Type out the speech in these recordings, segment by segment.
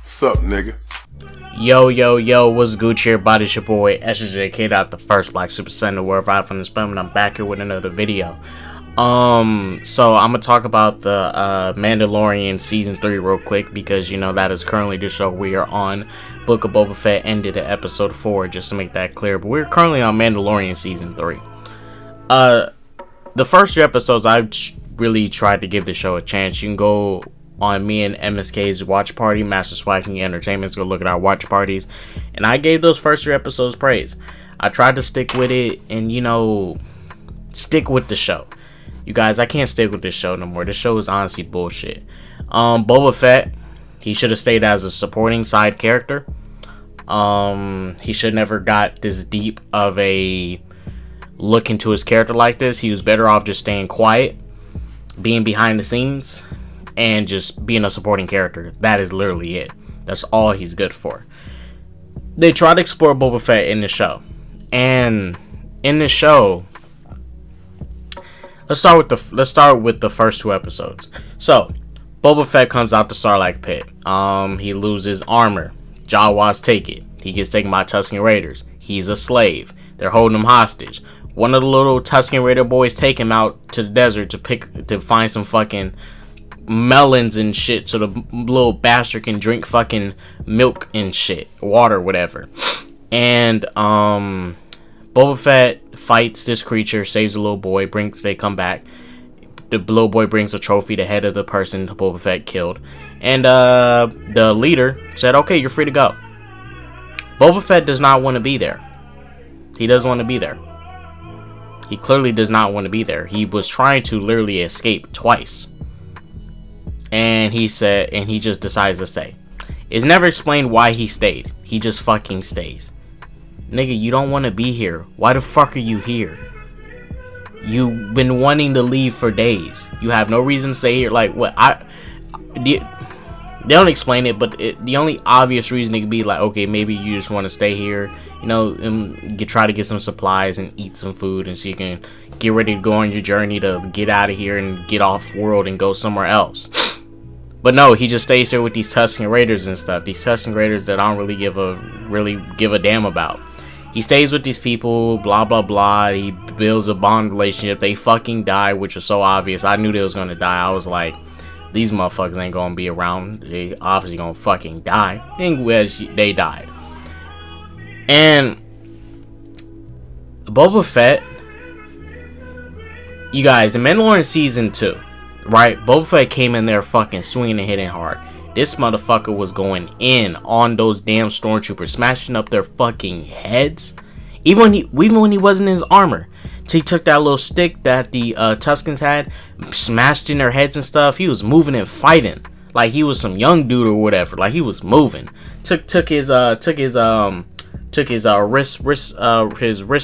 Sup, nigga? Yo, what's Gucci? Everybody, it's your boy ssjk-dots, the first black super saiyan in the world, right from the spam, and I'm back here with another video. So I'm gonna talk about the Mandalorian season 3 real quick, because you know that is currently the show we are on. Book of Boba Fett ended at episode 4, just to make that clear, but we're currently on Mandalorian season 3. The first 3 episodes, I've really tried to give the show a chance. You can go on me and MSK's watch party, Master Swacking Entertainment's, go look at our watch parties, and I gave those first 3 episodes praise. I tried to stick with it and, you know, stick with the show. You guys, I can't stick with this show no more. This show is honestly bullshit. Boba Fett, he should have stayed as a supporting side character. He should never got this deep of a look into his character like this. He was better off just staying quiet, being behind the scenes, and just being a supporting character. That is literally it. That's all he's good for. They try to explore Boba Fett in the show, and in the show, let's start with the first 2 episodes. So Boba Fett comes out the Sarlacc pit. He loses armor. Jawas take it. He gets taken by Tusken Raiders. He's a slave. They're holding him hostage. One of the little Tusken Raider boys take him out to the desert to find some fucking melons and shit, so the little bastard can drink fucking milk and shit, water, whatever. And Boba Fett fights this creature, saves the little boy, they come back. The little boy brings a trophy, the head of the person Boba Fett killed, and the leader said, okay, you're free to go. Boba Fett does not want to be there. He doesn't want to be there. He clearly does not want to be there. He was trying to literally escape twice, and he just decides to stay. It's never explained why he stayed. He just fucking stays. Nigga, you don't want to be here. Why the fuck are you here? You've been wanting to leave for days. You have no reason to stay here. Like, what? They don't explain it, but the only obvious reason it could be like, okay, maybe you just want to stay here, you know, and try to get some supplies and eat some food, and so you can get ready to go on your journey to get out of here and get off world and go somewhere else. But no, he just stays here with these Tusken Raiders and stuff. These Tusken Raiders that I don't really give a damn about. He stays with these people, blah blah blah. He builds a bond relationship. They fucking die, which was so obvious. I knew they was gonna die. I was like, these motherfuckers ain't gonna be around. They obviously gonna fucking die. In which they died. And Boba Fett, you guys, in Mandalorian season 2, right? Boba Fett came in there fucking swinging and hitting hard. This motherfucker was going in on those damn stormtroopers, smashing up their fucking heads. Even when he wasn't in his armor. So he took that little stick that the Tuskens had, smashed in their heads and stuff. He was moving and fighting like he was some young dude or whatever. Like he was moving. Took his wrist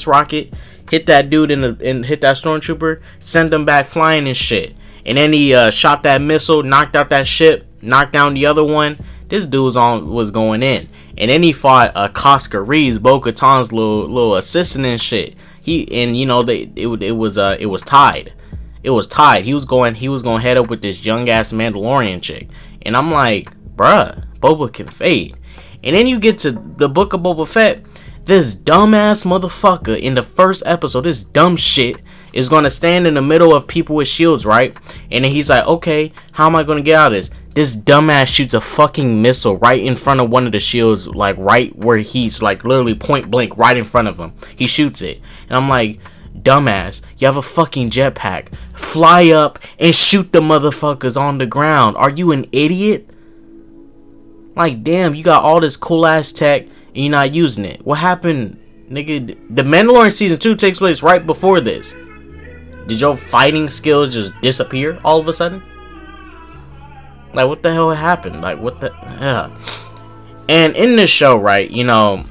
rocket, hit that dude and hit that stormtrooper, send him back flying and shit. And then he shot that missile, knocked out that ship, knocked down the other one. This dude was going in. And then he fought Casca Reeves, Bo-Katan's little assistant and shit. It was tied. It was tied. He was going head up with this young ass Mandalorian chick. And I'm like, bruh, Boba can fade. And then you get to the Book of Boba Fett. This dumbass motherfucker in the first episode, this dumb shit, is gonna stand in the middle of people with shields, right? And then he's like, okay, how am I gonna get out of this? This dumbass shoots a fucking missile right in front of one of the shields, like right where he's like literally point blank right in front of him. He shoots it. And I'm like, dumbass, you have a fucking jetpack. Fly up and shoot the motherfuckers on the ground. Are you an idiot? Like, damn, you got all this cool ass tech and you're not using it. What happened, nigga? The Mandalorian season 2 takes place right before this. Did your fighting skills just disappear all of a sudden? Like, what the hell happened? Like, what the... And in this show, right, you know,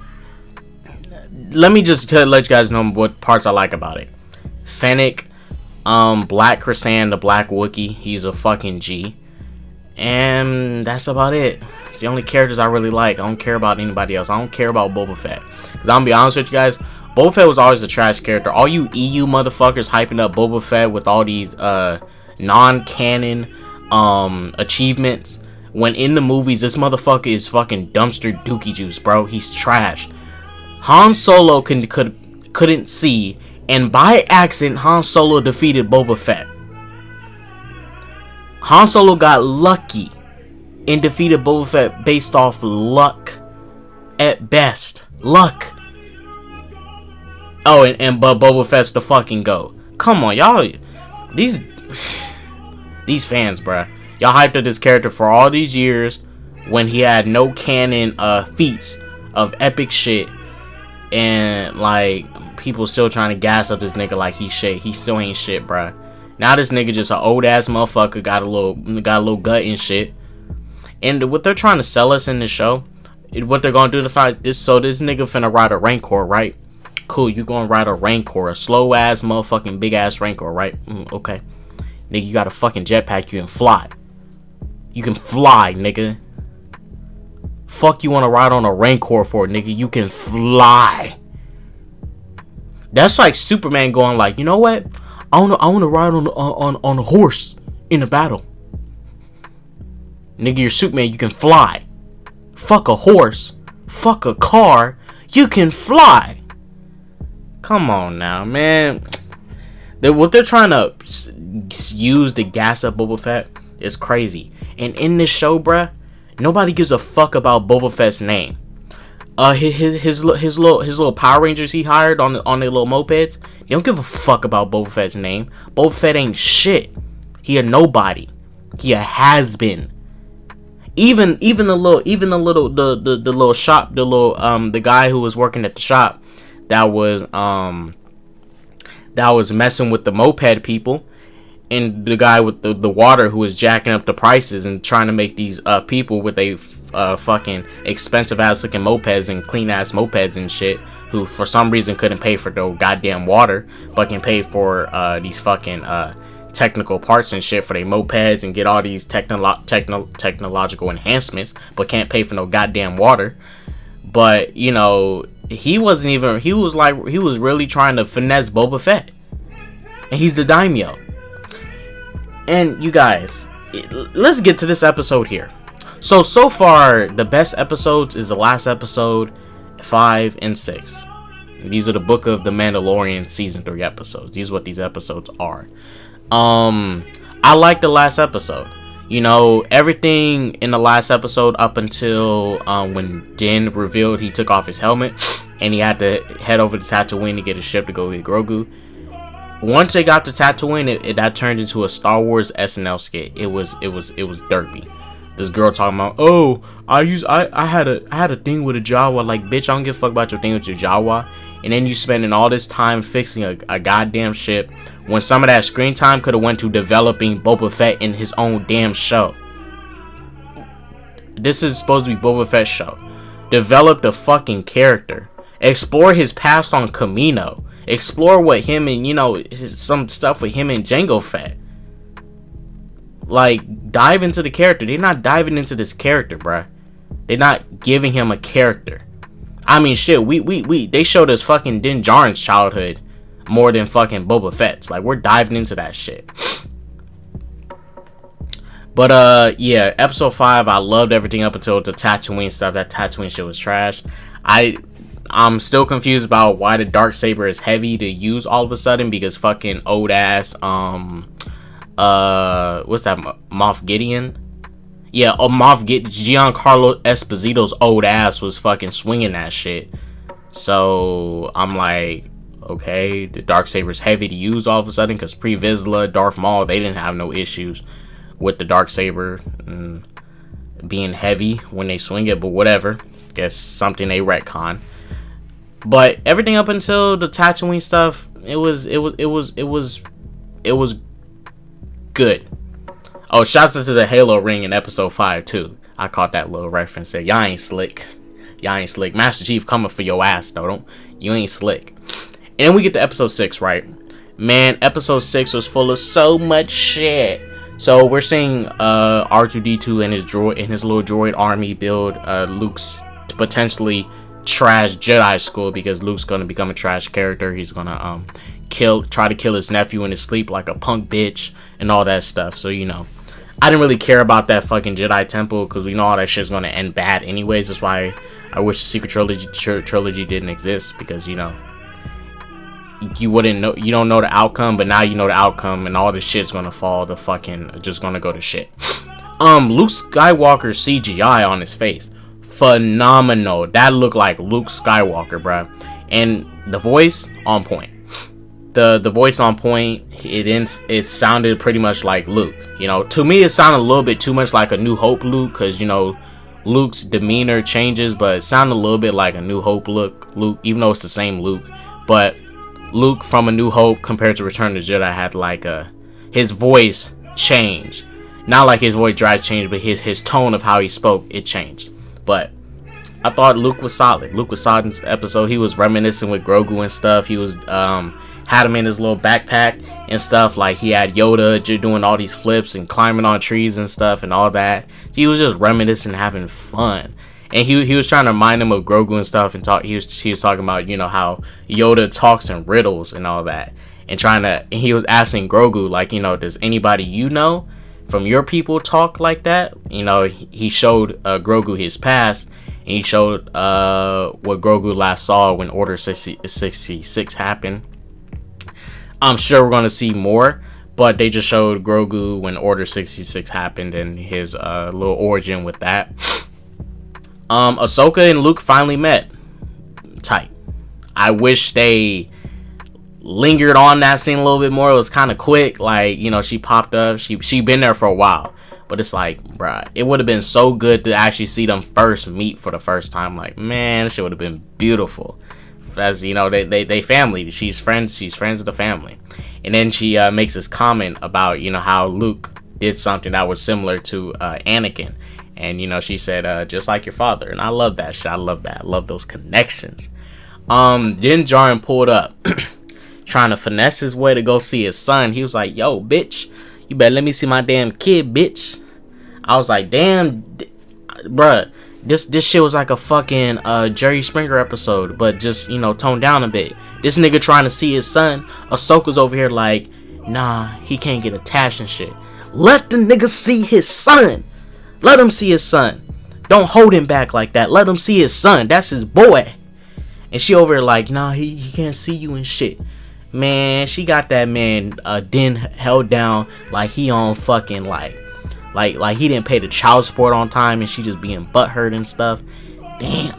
let me just let you guys know what parts I like about it. Fennec, Black Krasan, the Black Wookiee, he's a fucking G. And that's about it. It's the only characters I really like. I don't care about anybody else. I don't care about Boba Fett. Because I'm gonna be honest with you guys, Boba Fett was always a trash character. All you EU motherfuckers hyping up Boba Fett with all these non-canon achievements when in the movies this motherfucker is fucking dumpster dookie juice, bro. He's trash. Han Solo couldn't see, and by accident Han Solo defeated Boba Fett. Han Solo got lucky and defeated Boba Fett based off luck at best. Luck. Oh, but Boba Fett's the fucking GOAT. Come on, y'all. These fans, bruh. Y'all hyped up this character for all these years when he had no canon feats of epic shit, and like people still trying to gas up this nigga like he's shit. He still ain't shit, bruh. Now this nigga just an old ass motherfucker, got a little gut and shit. And what they're trying to sell us in this show, what they're gonna do to fight this, so this nigga finna ride a Rancor, right? Cool, you gonna ride a Rancor, a slow ass motherfucking big ass Rancor, right? Okay. Nigga, you got a fucking jetpack, you can fly. You can fly, nigga. Fuck you wanna ride on a Rancor for, nigga? You can fly. That's like Superman going like, you know what? I wanna ride on a horse in a battle. Nigga, you're Superman, you can fly. Fuck a horse. Fuck a car. You can fly. Come on now, man. What they're trying to use to gas up Boba Fett is crazy. And in this show, bruh, nobody gives a fuck about Boba Fett's name. His little Power Rangers he hired on their little mopeds, they don't give a fuck about Boba Fett's name. Boba Fett ain't shit. He a nobody. He a has been. Even the guy who was working at the shop that was messing with the moped people, and the guy with the water who was jacking up the prices and trying to make these people with a fucking expensive ass looking mopeds and clean ass mopeds and shit, who for some reason couldn't pay for no goddamn water but can pay for these fucking technical parts and shit for their mopeds and get all these technological enhancements, but can't pay for no goddamn water. But you know, he was really trying to finesse Boba Fett, and he's the daimyo. And you guys, let's get to this episode here. So far the best episodes is the last episode 5 and 6. These are the Book of the Mandalorian season 3 episodes. These are what these episodes are. I like the last episode. You know, everything in the last episode up until when Din revealed he took off his helmet and he had to head over to Tatooine to get a ship to go get Grogu. Once they got to Tatooine, that turned into a Star Wars SNL skit. It was derpy. This girl talking about, oh, I had a thing with a Jawa. Like, bitch, I don't give a fuck about your thing with your Jawa. And then you spending all this time fixing a goddamn ship when some of that screen time could have went to developing Boba Fett in his own damn show. This is supposed to be Boba Fett's show. Develop the fucking character. Explore his past on Kamino. Explore what him and, you know, some stuff with him and Jango Fett. Like, dive into the character. They're not diving into this character, bruh. They're not giving him a character. I mean, shit, they showed us fucking Din Djarin's childhood more than fucking Boba Fett's. Like, we're diving into that shit. But, yeah, episode 5, I loved everything up until the Tatooine stuff. That Tatooine shit was trash. I'm still confused about why the Darksaber is heavy to use all of a sudden, because fucking old ass, what's that, Moff Gideon? Yeah, Giancarlo Esposito's old ass was fucking swinging that shit. So, I'm like, okay, the Darksaber's heavy to use all of a sudden, because pre-Vizsla, Darth Maul, they didn't have no issues with the Darksaber being heavy when they swing it, but whatever. Guess something they retcon. But everything up until the Tatooine stuff, it was good. Oh, shouts out to the Halo ring in episode 5 too. I caught that little reference there. Y'all ain't slick. Master Chief coming for your ass though. You ain't slick. And then we get to episode 6, right? Man, episode 6 was full of so much shit. So we're seeing R2-D2 and his little droid army build Luke's potentially trash Jedi school, because Luke's gonna become a trash character. He's gonna try to kill his nephew in his sleep like a punk bitch and all that stuff. So, you know, I didn't really care about that fucking Jedi Temple because we know all that shit's gonna end bad anyways. That's why I wish the Secret Trilogy didn't exist, because you know, you wouldn't know, you don't know the outcome, but now you know the outcome, and all this shit's gonna fall the fucking, just gonna go to shit. Luke Skywalker's CGI on his face, phenomenal. That looked like Luke Skywalker, bruh. And the voice on point. The voice on point. It sounded pretty much like Luke. You know, to me it sounded a little bit too much like a New Hope Luke, because you know Luke's demeanor changes, but it sounded a little bit like a New Hope Luke, even though it's the same Luke. But Luke from A New Hope compared to Return of the Jedi had like his voice changed. Not like his voice drive changed, but his tone of how he spoke, it changed. But I thought Luke was solid. Luke was solid in this episode. He was reminiscing with Grogu and stuff. He was had him in his little backpack and stuff. Like he had Yoda doing all these flips and climbing on trees and stuff and all that. He was just reminiscing, having fun. And he was trying to remind him of Grogu and stuff, and talk. He was talking about, you know, how Yoda talks in riddles and all that, and he was asking Grogu, like, you know, does anybody you know from your people talk like that? You know, he showed Grogu his past, and he showed what Grogu last saw when Order 66 happened. I'm sure we're gonna see more, but they just showed Grogu when Order 66 happened and his little origin with that. Ahsoka and Luke finally met. Tight. I wish they lingered on that scene a little bit more. It was kind of quick. Like, you know, she popped up. She been there for a while. But it's like, bruh, it would have been so good to actually see them first meet for the first time. Like, man, this shit would have been beautiful. As you know, they family. She's friends with the family. And then she makes this comment about, you know, how Luke did something that was similar to Anakin. And, you know, she said, just like your father. And I love that shit. I love that. I love those connections. Then Djarin pulled up, trying to finesse his way to go see his son. He was like, yo, bitch, you better let me see my damn kid, bitch. I was like, damn, bruh. This shit was like a fucking Jerry Springer episode, but just, you know, toned down a bit. This nigga trying to see his son. Ahsoka's over here like, nah, he can't get attached and shit. Let the nigga see his son. Let him see his son. Don't hold him back like that. Let him see his son. That's his boy. And she over here like, nah, he can't see you and shit. Man, she got that man Din held down like he on fucking like he didn't pay the child support on time, and she just being butthurt and stuff. Damn.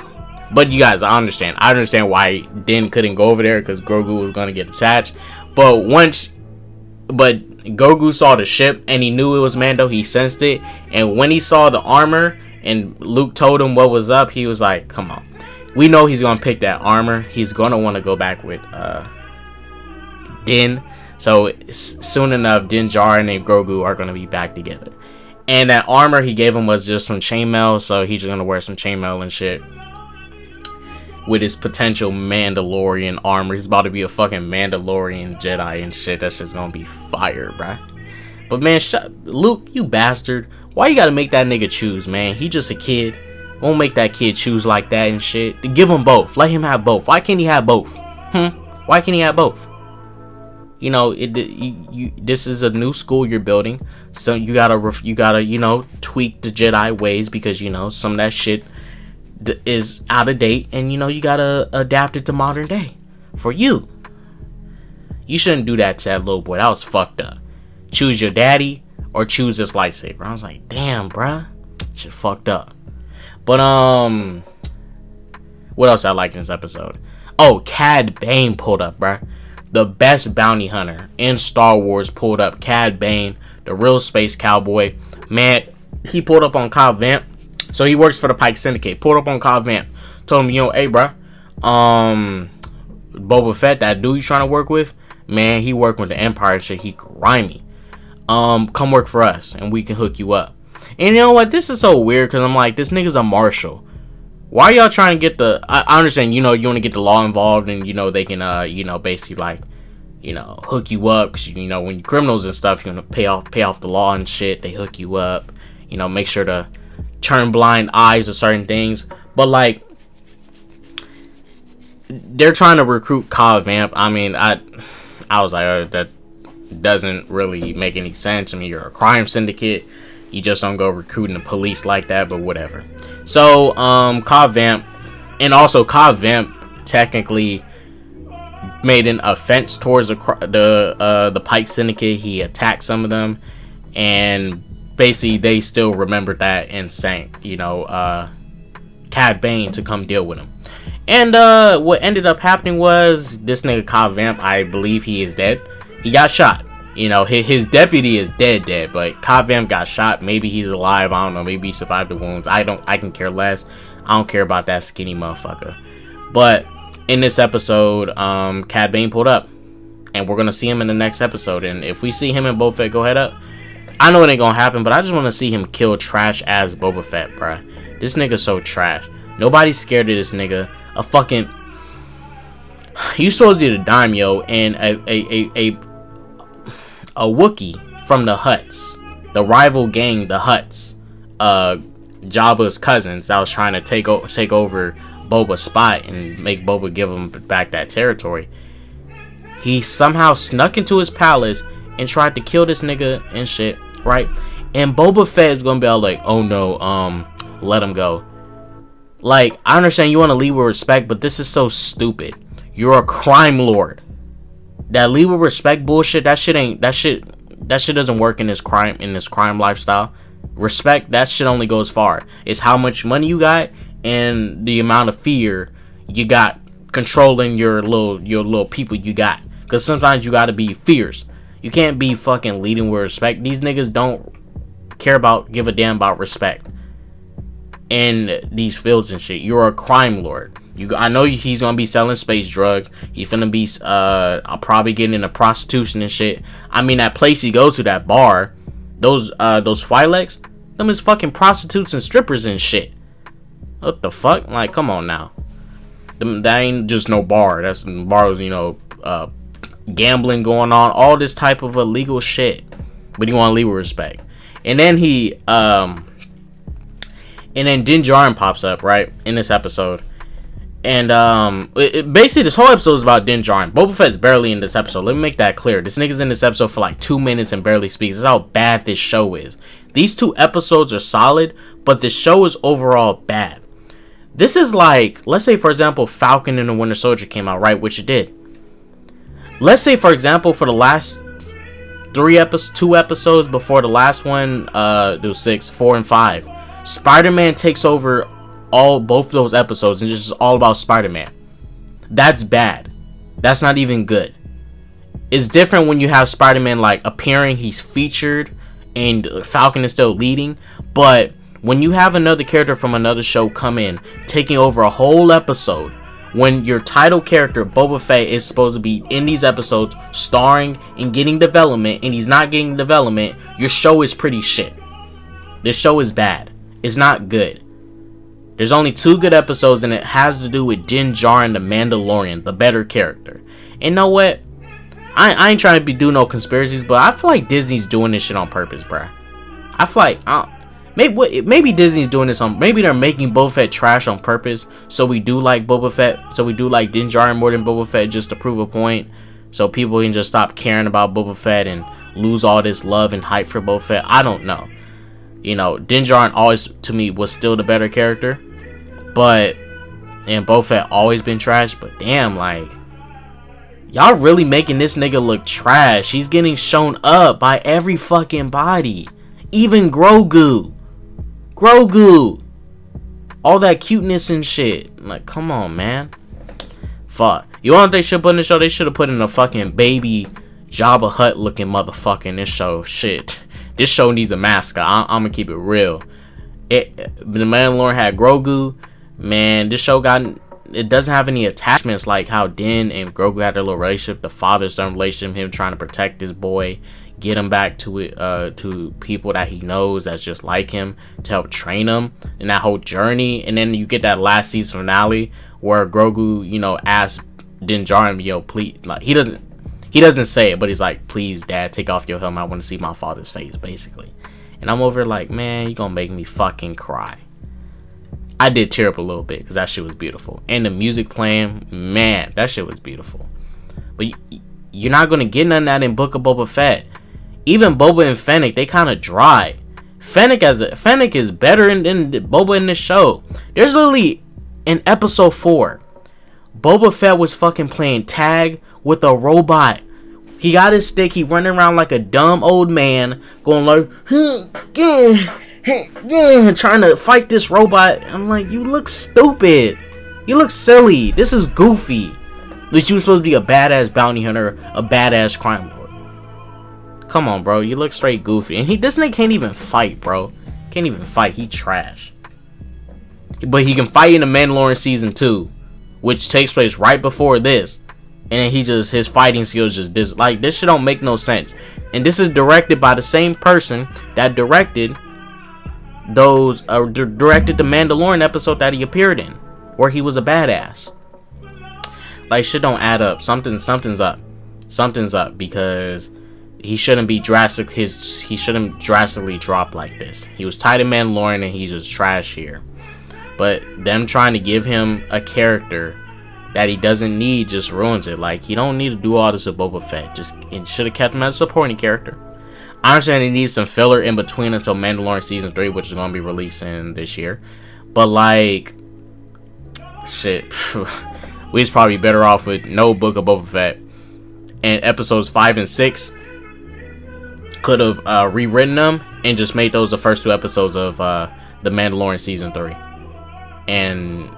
But you guys, I understand why Din couldn't go over there, because Grogu was gonna get attached. But Grogu saw the ship and he knew it was Mando. He sensed it, and when he saw the armor and Luke told him what was up, he was like, come on, we know he's gonna pick that armor. He's gonna want to go back with Din. So soon enough, Din Djarin and Grogu are gonna be back together. And that armor he gave him was just some chainmail, so he's just gonna wear some chainmail and shit with his potential Mandalorian armor. He's about to be a fucking Mandalorian Jedi and shit. That shit's gonna be fire, bruh. But man, Luke, you bastard. Why you gotta make that nigga choose, man? He just a kid. Won't make that kid choose like that and shit. Give him both. Let him have both. Why can't he have both? Why can't he have both? You know, this is a new school you're building, so you gotta you know, tweak the Jedi ways, because you know some of that shit is out of date, and you know you gotta adapt it to modern day. For you shouldn't do that to that little boy. That was fucked up. Choose your daddy or choose this lightsaber. I was like, damn, bruh, shit fucked up. But what else I liked in this episode? Oh, Cad Bane pulled up, bruh. The best bounty hunter in Star Wars pulled up. Cad Bane, the real space cowboy. Man, he pulled up on Cobb Vanth. So he works for the Pike Syndicate. Pulled up on Cobb Vanth. Told him, you know, hey, bruh, Boba Fett, that dude you trying to work with, man, he working with the Empire and shit. He grimy. Come work for us and we can hook you up. And you know what? This is so weird, because I'm like, this nigga's a marshal. Why are y'all trying to get the... I understand, you know, you want to get the law involved, and, you know, they can, you know, basically, like, you know, hook you up. Because, you know, when you're criminals and stuff, you're going to pay off the law and shit. They hook you up. You know, make sure to turn blind eyes to certain things. But, like, they're trying to recruit Cobb Vanth. I mean, I was like, that doesn't really make any sense. I mean, you're a crime syndicate. You just don't go recruiting the police like that, but whatever. So, Cobb Vamp, and also Cobb Vamp technically made an offense towards the Pike Syndicate. He attacked some of them, and basically they still remembered that and sent, Cad Bane to come deal with him. And what ended up happening was this nigga Cobb Vamp, I believe he is dead. He got shot. His deputy is dead, but Cobb Vamp got shot. Maybe he's alive. I don't know. Maybe he survived the wounds. I can care less. I don't care about that skinny motherfucker. But in this episode, Cad Bane pulled up, and we're gonna see him in the next episode. And if we see him and Boba Fett go head up, I know it ain't gonna happen, but I just want to see him kill trash ass Boba Fett, bruh. This nigga so trash. Nobody's scared of this nigga. A fucking, you supposed to be the daimyo and a Wookiee from the Hutts, the rival gang, the Hutts, Jabba's cousins that was trying to take over Boba's spot and make Boba give him back that territory. He somehow snuck into his palace and tried to kill this nigga and shit, right? And Boba Fett is gonna be all like, oh no, let him go. Like, I understand you want to lead with respect, but this is so stupid. You're a crime lord. That lead with respect bullshit, that shit doesn't work in this crime lifestyle. Respect, that shit only goes far. It's how much money you got and the amount of fear you got controlling your little people you got. Because sometimes you gotta be fierce. You can't be fucking leading with respect. These niggas don't give a damn about respect in these fields and shit. You're a crime lord. I know he's gonna be selling space drugs. He's gonna be probably getting into prostitution and shit. I mean, that place he goes to, that bar, those Twi'leks, them is fucking prostitutes and strippers and shit. What the fuck? Like, come on now. That ain't just no bar. That's bars, gambling going on, all this type of illegal shit. But you want to leave with respect. And then Din Djarin pops up, right, in this episode. And basically this whole episode is about Din Djarin. Boba Fett's barely in this episode. Let me make that clear. This nigga's in this episode for like 2 minutes and barely speaks. That's how bad this show is. These 2 episodes are solid, but the show is overall bad. This is like, let's say for example, Falcon and the Winter Soldier came out, right, which it did. Let's say for example, for the last 2 episodes before the last one, there was 6, 4, and 5. Spider-Man takes over both of those episodes and just all about Spider-Man. That's bad. That's not even good. It's different when you have Spider-Man like appearing, he's featured, and Falcon is still leading. But when you have another character from another show come in, taking over a whole episode, when your title character Boba Fett is supposed to be in these episodes, starring and getting development, and he's not getting development, your show is pretty shit. This show is bad. It's not good. There's only 2 good episodes, and it has to do with Din Djarin, the Mandalorian, the better character. And you know what? I ain't trying to do no conspiracies, but I feel like Disney's doing this shit on purpose, bruh. I feel like maybe Disney's doing this on. Maybe they're making Boba Fett trash on purpose, so we do like Boba Fett, so we do like Din Djarin more than Boba Fett, just to prove a point, so people can just stop caring about Boba Fett and lose all this love and hype for Boba Fett. I don't know. Din Djarin always, to me, was still the better character. And Boba Fett always been trash. But damn, like, y'all really making this nigga look trash. He's getting shown up by every fucking body. Even Grogu. All that cuteness and shit. Like, come on, man. Fuck. You want they should put in the show? They should have put in a fucking baby Jabba Hutt looking motherfucker in this show. Shit. This show needs a mascot. I'm gonna keep it real. The Mandalorian had Grogu. Man, this show it doesn't have any attachments like how Din and Grogu had their little relationship, the father-son relationship, him trying to protect his boy, get him back to people that he knows that's just like him, to help train him, and that whole journey. And then you get that last season finale where Grogu, asks Din Djarin, please, like, he doesn't say it, but he's like, please, Dad, take off your helmet. I want to see my father's face, basically. And I'm over like, man, you gonna make me fucking cry. I did tear up a little bit because that shit was beautiful. And the music playing, man, that shit was beautiful. But you're not gonna get none of that in Book of Boba Fett. Even Boba and Fennec, they kind of dry. Fennec is better than Boba in this show. There's literally in episode 4, Boba Fett was fucking playing tag with a robot. He got his stick. He running around like a dumb old man, going like, trying to fight this robot. I'm like, you look stupid. You look silly. This is goofy. That you were supposed to be a badass bounty hunter, a badass crime lord. Come on, bro. You look straight goofy. And this nigga can't even fight, bro. Can't even fight. He trash. But he can fight in the Mandalorian season 2, which takes place right before this. And then his fighting skills just this shit don't make no sense. And this is directed by the same person that directed directed the Mandalorian episode that he appeared in, where he was a badass. Like, shit don't add up. Something's up. Something's up, because he shouldn't be he shouldn't drastically drop like this. He was tied in Mandalorian and he's just trash here. But them trying to give him a character that he doesn't need just ruins it. Like, you don't need to do all this with Boba Fett. It should have kept him as a supporting character. I understand he needs some filler in between until Mandalorian season 3, which is going to be releasing this year. But like, shit, we'd probably better off with no Book of Boba Fett. And episodes 5 and 6 could have rewritten them and just made those the first 2 episodes of the Mandalorian season 3. And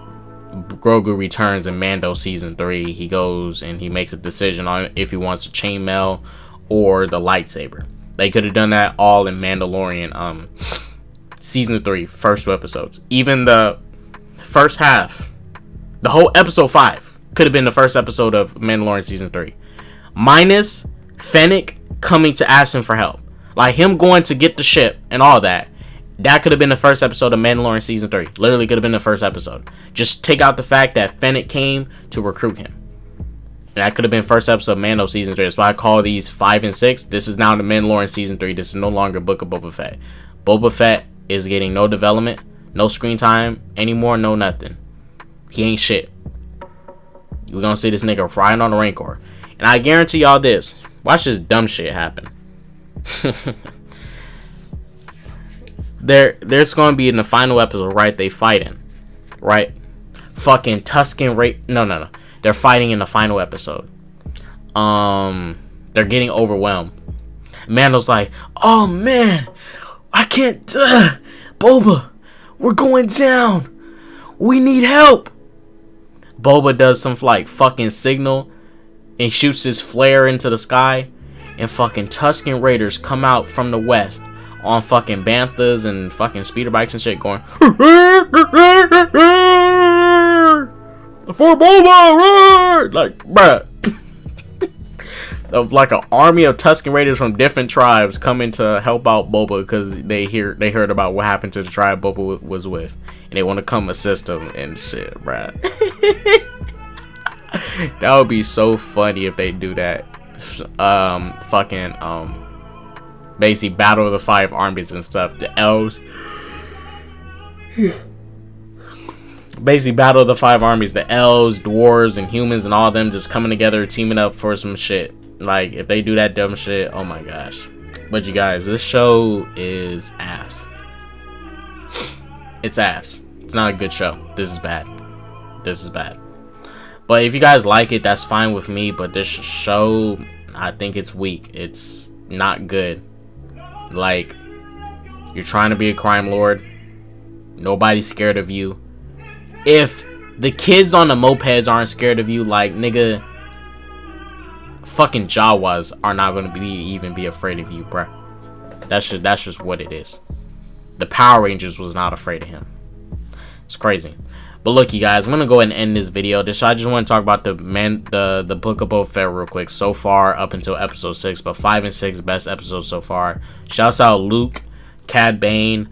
Grogu returns in Mando season 3. He goes and he makes a decision on if he wants the chainmail or the lightsaber. They could have done that all in Mandalorian season 3, first 2 episodes. Even the first half, the whole episode 5 could have been the first episode of Mandalorian season 3, minus Fennec coming to ask him for help, like him going to get the ship and all that. That could have been the first episode of Mandalorian season 3. Literally could have been the first episode. Just take out the fact that Fennec came to recruit him. That could have been first episode of Mando season 3. That's why I call these 5 and 6. This is now the Mandalorian season 3. This is no longer Book of Boba Fett. Boba Fett is getting no development, no screen time anymore, no nothing. He ain't shit. You're gonna see this nigga riding on the Rancor. And I guarantee y'all this. Watch this dumb shit happen. There's gonna be in the final episode, right? They fighting, right? Fucking Tusken Raiders. No. They're fighting in the final episode. They're getting overwhelmed. Mando's like, "Oh man, I can't. Boba, we're going down. We need help." Boba does some like fucking signal and shoots his flare into the sky, and fucking Tusken Raiders come out from the west on fucking banthas and fucking speeder bikes and shit, going for Boba, like, bruh. Of like an army of Tusken Raiders from different tribes coming to help out Boba because they heard about what happened to the tribe Boba was with, and they want to come assist him and shit, bruh. That would be so funny if they do that. Basically battle of the 5 armies and stuff. The elves. Basically battle of the 5 armies. The elves, dwarves, and humans and all of them just coming together, teaming up for some shit. Like, if they do that dumb shit, oh my gosh. But you guys, this show is ass. It's ass. It's not a good show. This is bad. This is bad. But if you guys like it, that's fine with me. But this show, I think it's weak. It's not good. Like, you're trying to be a crime lord. Nobody's scared of you. If the kids on the mopeds aren't scared of you, like, nigga, fucking Jawas are not going to even be afraid of you, bruh. That's just what it is. The Power Rangers was not afraid of him. It's crazy. But look, you guys, I'm gonna go ahead and end this video. I just want to talk about the Book of Boba Fett real quick. So far, up until episode 6, but 5 and 6 best episodes so far. Shouts out Luke, Cad Bane,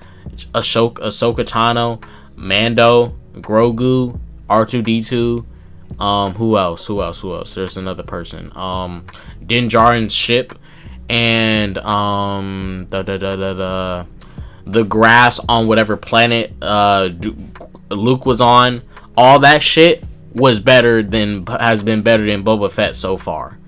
Ahsoka Tano, Mando, Grogu, R2D2. Who else? There's another person. Din Djarin's ship, and the grass on whatever planet Luke was on. All that shit has been better than Boba Fett so far.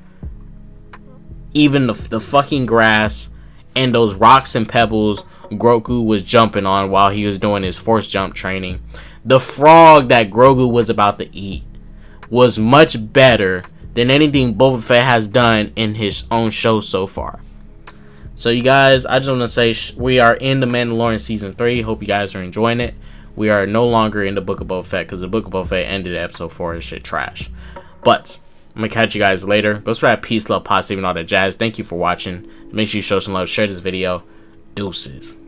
Even the fucking grass and those rocks and pebbles Grogu was jumping on while he was doing his force jump training. The frog that Grogu was about to eat was much better than anything Boba Fett has done in his own show so far. So you guys, I just want to say we are in The Mandalorian Season 3. Hope you guys are enjoying it. We are no longer in the Book of Boba Fett because the Book of Boba Fett ended at episode 4 and shit trash. But I'm going to catch you guys later. Go spread peace, love, positive, and all that jazz. Thank you for watching. Make sure you show some love. Share this video. Deuces.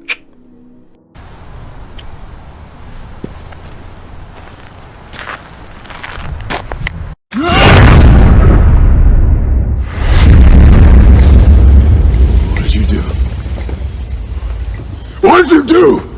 What did you do?